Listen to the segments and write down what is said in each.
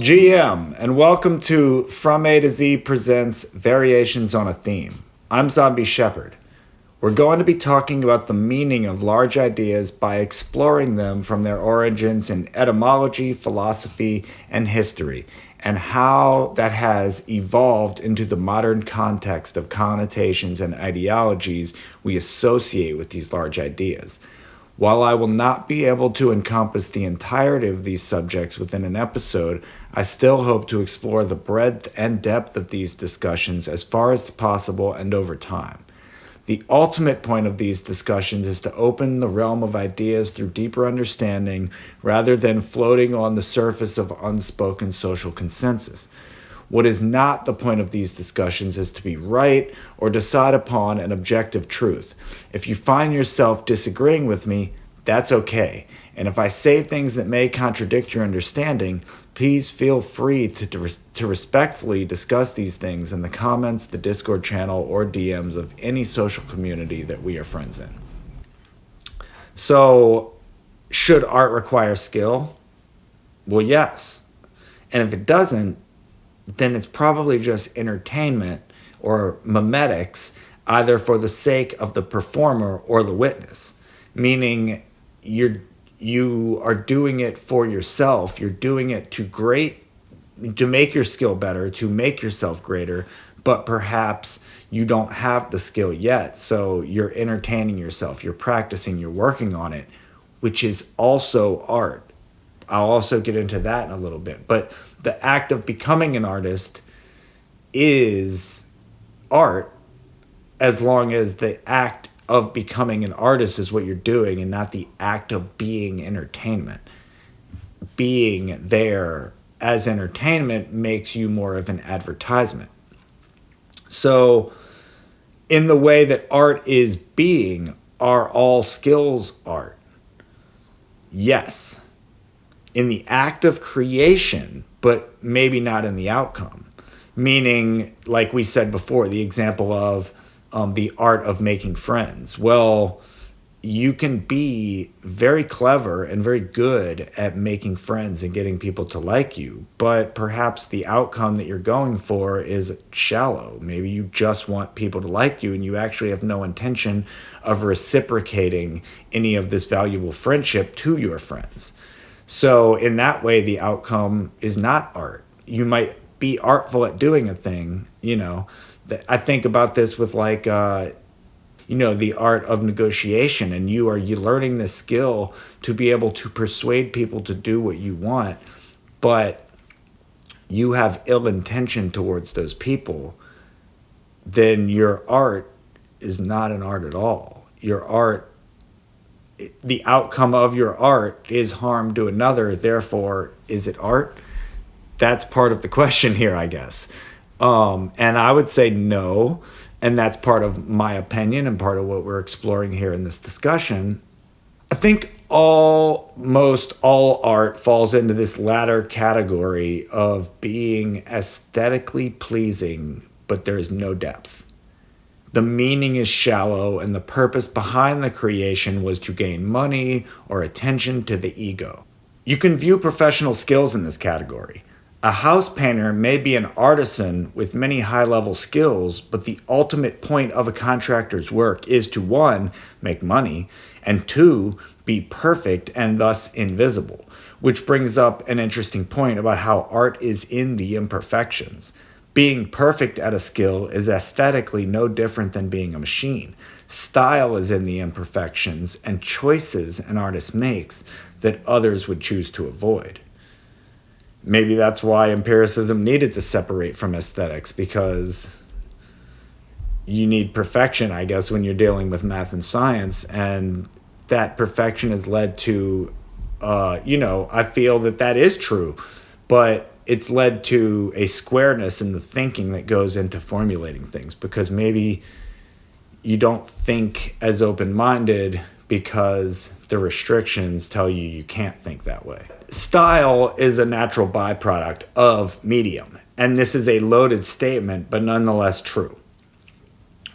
GM, and welcome to From A to Z presents Variations on a Theme. I'm Zombie Shepherd. We're going to be talking about the meaning of large ideas by exploring them from their origins in etymology, philosophy, and history, and how that has evolved into the modern context of connotations and ideologies we associate with these large ideas. While I will not be able to encompass the entirety of these subjects within an episode, I still hope to explore the breadth and depth of these discussions as far as possible and over time. The ultimate point of these discussions is to open the realm of ideas through deeper understanding rather than floating on the surface of unspoken social consensus. What is not the point of these discussions is to be right or decide upon an objective truth. If you find yourself disagreeing with me, that's okay. And if I say things that may contradict your understanding, please feel free to respectfully discuss these things in the comments, the Discord channel, or DMs of any social community that we are friends in. So, should art require skill? Well, yes. And if it doesn't, then it's probably just entertainment or memetics, either for the sake of the performer or the witness. Meaning you are doing it for yourself. You're doing it to make your skill better, to make yourself greater, but perhaps you don't have the skill yet. So you're entertaining yourself, you're practicing, you're working on it, which is also art. I'll also get into that in a little bit. But the act of becoming an artist is art as long as the act of becoming an artist is what you're doing and not the act of being entertainment. Being there as entertainment makes you more of an advertisement. So in the way that art is being, are all skills art? Yes. In the act of creation, but maybe not in the outcome. Meaning, like we said before, the example of the art of making friends. Well, you can be very clever and very good at making friends and getting people to like you, but perhaps the outcome that you're going for is shallow. Maybe you just want people to like you and you actually have no intention of reciprocating any of this valuable friendship to your friends. So in that way, the outcome is not art. You might be artful at doing a thing, I think about this with the art of negotiation, and you learning this skill to be able to persuade people to do what you want, but you have ill intention towards those people, then your art is not an art at all. Your art, the outcome of your art is harm to another, therefore, is it art? That's part of the question here, I guess. And I would say no, and that's part of my opinion and part of what we're exploring here in this discussion. I think almost all art falls into this latter category of being aesthetically pleasing, but there's no depth. The meaning is shallow, and the purpose behind the creation was to gain money or attention to the ego. You can view professional skills in this category. A house painter may be an artisan with many high-level skills, but the ultimate point of a contractor's work is to 1, make money, and 2, be perfect and thus invisible, which brings up an interesting point about how art is in the imperfections. Being perfect at a skill is aesthetically no different than being a machine. Style is in the imperfections and choices an artist makes that others would choose to avoid. Maybe that's why empiricism needed to separate from aesthetics, because you need perfection, I guess, when you're dealing with math and science, and that perfection has led to, I feel that is true, but it's led to a squareness in the thinking that goes into formulating things, because maybe you don't think as open-minded because the restrictions tell you can't think that way. Style is a natural byproduct of medium, and this is a loaded statement, but nonetheless true.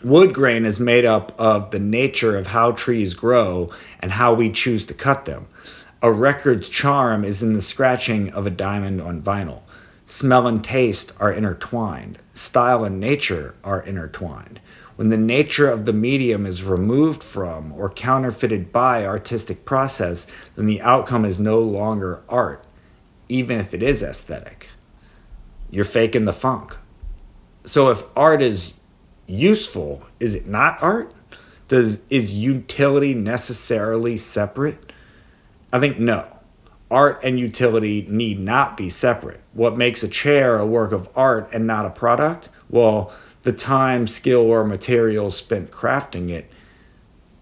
Wood grain is made up of the nature of how trees grow and how we choose to cut them. A record's charm is in the scratching of a diamond on vinyl. Smell and taste are intertwined. Style and nature are intertwined. When the nature of the medium is removed from or counterfeited by artistic process, then the outcome is no longer art, even if it is aesthetic. You're faking the funk. So if art is useful, is it not art? Is utility necessarily separate? I think no. Art and utility need not be separate. What makes a chair a work of art and not a product? Well, the time, skill, or materials spent crafting it,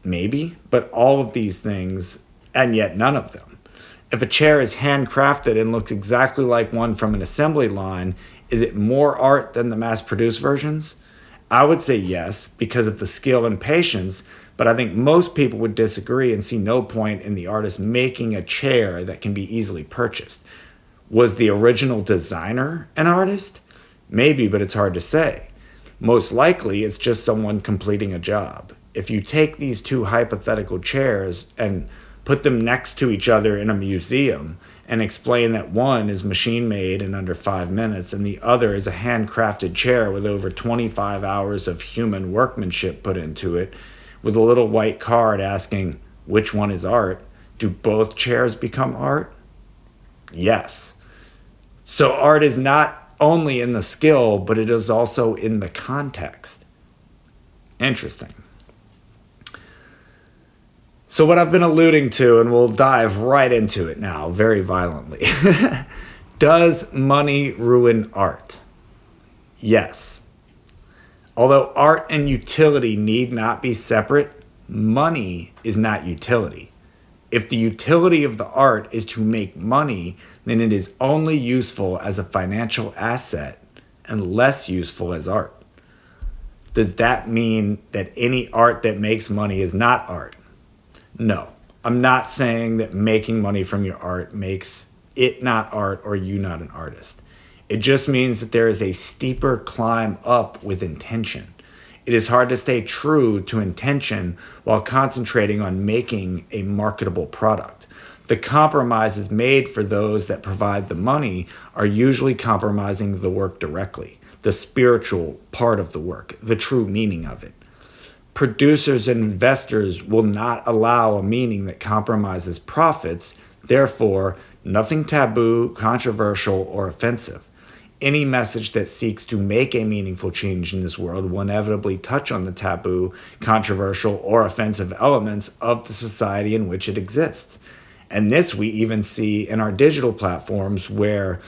maybe, but all of these things, and yet none of them. If a chair is handcrafted and looks exactly like one from an assembly line, is it more art than the mass-produced versions? I would say yes, because of the skill and patience, but I think most people would disagree and see no point in the artist making a chair that can be easily purchased. Was the original designer an artist? Maybe, but it's hard to say. Most likely, it's just someone completing a job. If you take these two hypothetical chairs and put them next to each other in a museum and explain that one is machine made in under 5 minutes and the other is a handcrafted chair with over 25 hours of human workmanship put into it, with a little white card asking which one is art, do both chairs become art? Yes. So art is not only in the skill, but it is also in the context. Interesting. So what I've been alluding to, and we'll dive right into it now very violently. Does money ruin art? Yes. Although art and utility need not be separate, money is not utility. If the utility of the art is to make money, then it is only useful as a financial asset and less useful as art. Does that mean that any art that makes money is not art? No, I'm not saying that making money from your art makes it not art or you not an artist. It just means that there is a steeper climb up with intention. It is hard to stay true to intention while concentrating on making a marketable product. The compromises made for those that provide the money are usually compromising the work directly, the spiritual part of the work, the true meaning of it. Producers and investors will not allow a meaning that compromises profits, therefore, nothing taboo, controversial, or offensive. Any message that seeks to make a meaningful change in this world will inevitably touch on the taboo, controversial, or offensive elements of the society in which it exists. And this we even see in our digital platforms where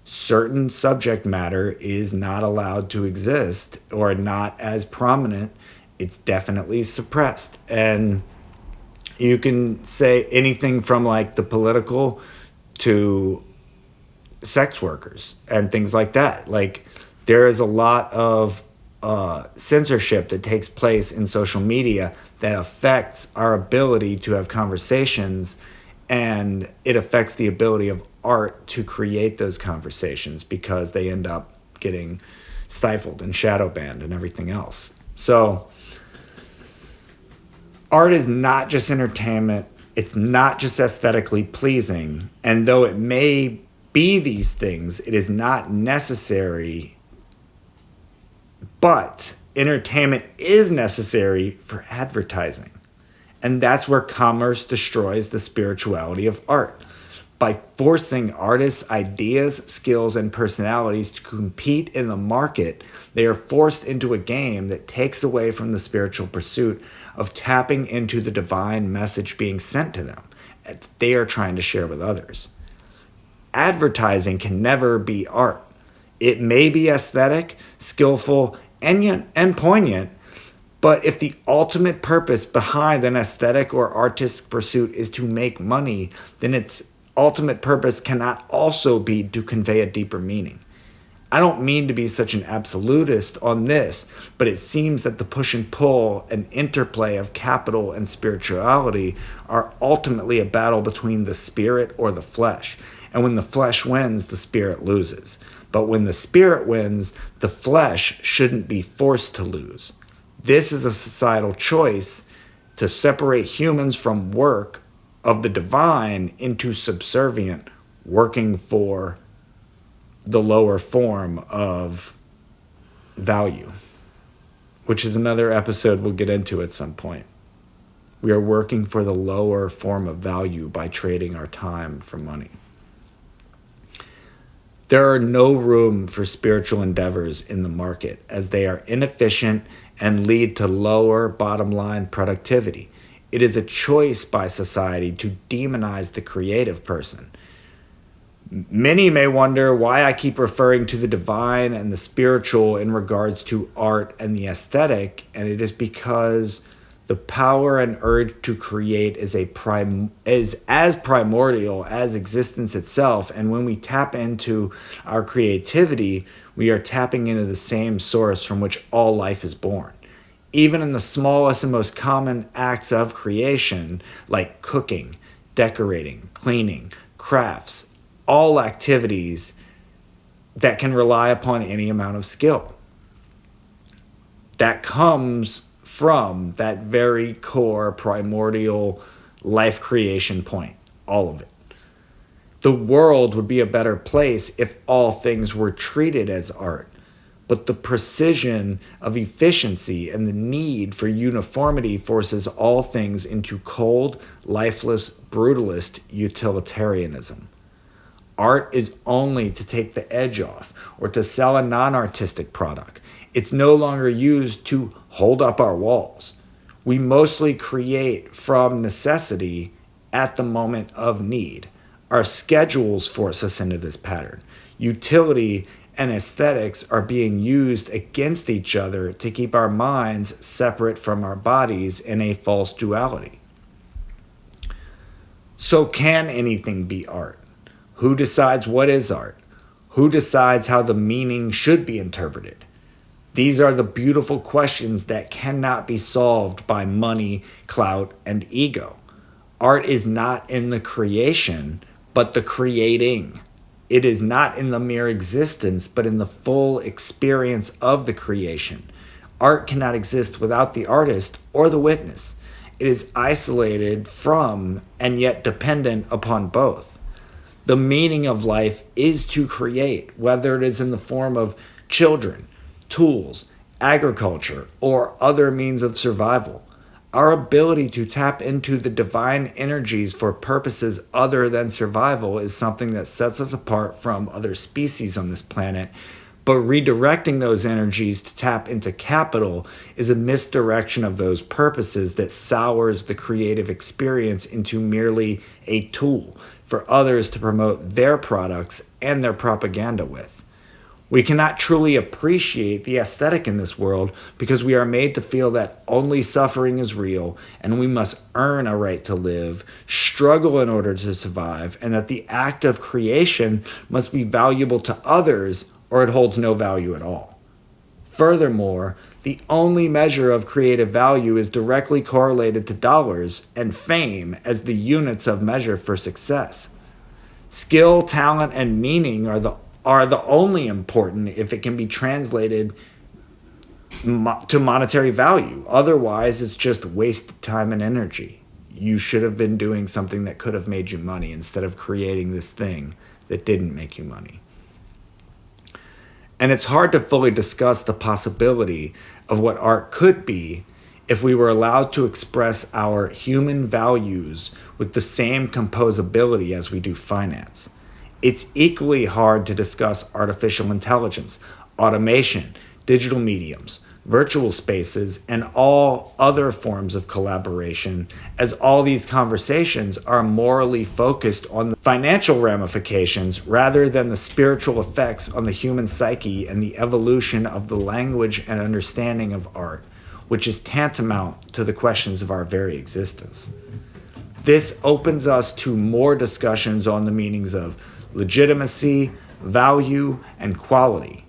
certain subject matter is not allowed to exist or not as prominent. It's definitely suppressed. And you can say anything from like the political to sex workers and things like that. Like there is a lot of censorship that takes place in social media that affects our ability to have conversations, and it affects the ability of art to create those conversations because they end up getting stifled and shadow banned and everything else. So art is not just entertainment. It's not just aesthetically pleasing. And though it may be these things, it is not necessary. But entertainment is necessary for advertising. And that's where commerce destroys the spirituality of art. By forcing artists' ideas, skills, and personalities to compete in the market, they are forced into a game that takes away from the spiritual pursuit of tapping into the divine message being sent to them that they are trying to share with others. Advertising can never be art. It may be aesthetic, skillful, and poignant, but if the ultimate purpose behind an aesthetic or artistic pursuit is to make money, then its ultimate purpose cannot also be to convey a deeper meaning. I don't mean to be such an absolutist on this, but it seems that the push and pull and interplay of capital and spirituality are ultimately a battle between the spirit or the flesh. And when the flesh wins, the spirit loses. But when the spirit wins, the flesh shouldn't be forced to lose. This is a societal choice to separate humans from work of the divine into subservient, working for the lower form of value, which is another episode we'll get into at some point. We are working for the lower form of value by trading our time for money. There are no room for spiritual endeavors in the market, as they are inefficient and lead to lower bottom line productivity. It is a choice by society to demonize the creative person. Many may wonder why I keep referring to the divine and the spiritual in regards to art and the aesthetic, and it is because the power and urge to create is as primordial as existence itself, and when we tap into our creativity, we are tapping into the same source from which all life is born. Even in the smallest and most common acts of creation, like cooking, decorating, cleaning, crafts, all activities that can rely upon any amount of skill. That comes from that very core primordial life creation point, all of it. The world would be a better place if all things were treated as art, but the precision of efficiency and the need for uniformity forces all things into cold, lifeless, brutalist utilitarianism. Art is only to take the edge off or to sell a non-artistic product. It's no longer used to hold up our walls. We mostly create from necessity at the moment of need. Our schedules force us into this pattern. Utility and aesthetics are being used against each other to keep our minds separate from our bodies in a false duality. So can anything be art? Who decides what is art? Who decides how the meaning should be interpreted? These are the beautiful questions that cannot be solved by money, clout, and ego. Art is not in the creation, but the creating. It is not in the mere existence, but in the full experience of the creation. Art cannot exist without the artist or the witness. It is isolated from and yet dependent upon both. The meaning of life is to create, whether it is in the form of children, tools, agriculture, or other means of survival. Our ability to tap into the divine energies for purposes other than survival is something that sets us apart from other species on this planet, but redirecting those energies to tap into capital is a misdirection of those purposes that sours the creative experience into merely a tool for others to promote their products and their propaganda with. We cannot truly appreciate the aesthetic in this world because we are made to feel that only suffering is real and we must earn a right to live, struggle in order to survive, and that the act of creation must be valuable to others or it holds no value at all. Furthermore, the only measure of creative value is directly correlated to dollars and fame as the units of measure for success. Skill, talent, and meaning are the only important if it can be translated to monetary value. Otherwise, it's just wasted time and energy. You should have been doing something that could have made you money instead of creating this thing that didn't make you money. And it's hard to fully discuss the possibility of what art could be if we were allowed to express our human values with the same composability as we do finance. It's equally hard to discuss artificial intelligence, automation, digital mediums, virtual spaces, and all other forms of collaboration, as all these conversations are morally focused on the financial ramifications rather than the spiritual effects on the human psyche and the evolution of the language and understanding of art, which is tantamount to the questions of our very existence. This opens us to more discussions on the meanings of legitimacy, value, and quality,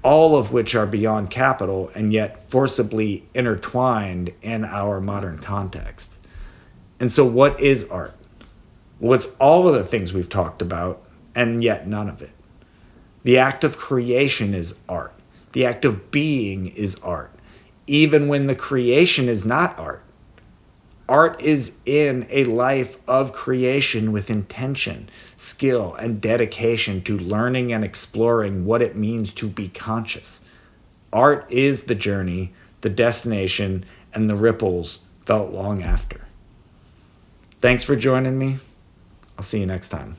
all of which are beyond capital and yet forcibly intertwined in our modern context. And so what is art? Well, it's all of the things we've talked about, and yet none of it. The act of creation is art. The act of being is art, even when the creation is not art. Art is in a life of creation with intention, skill, and dedication to learning and exploring what it means to be conscious. Art is the journey, the destination, and the ripples felt long after. Thanks for joining me. I'll see you next time.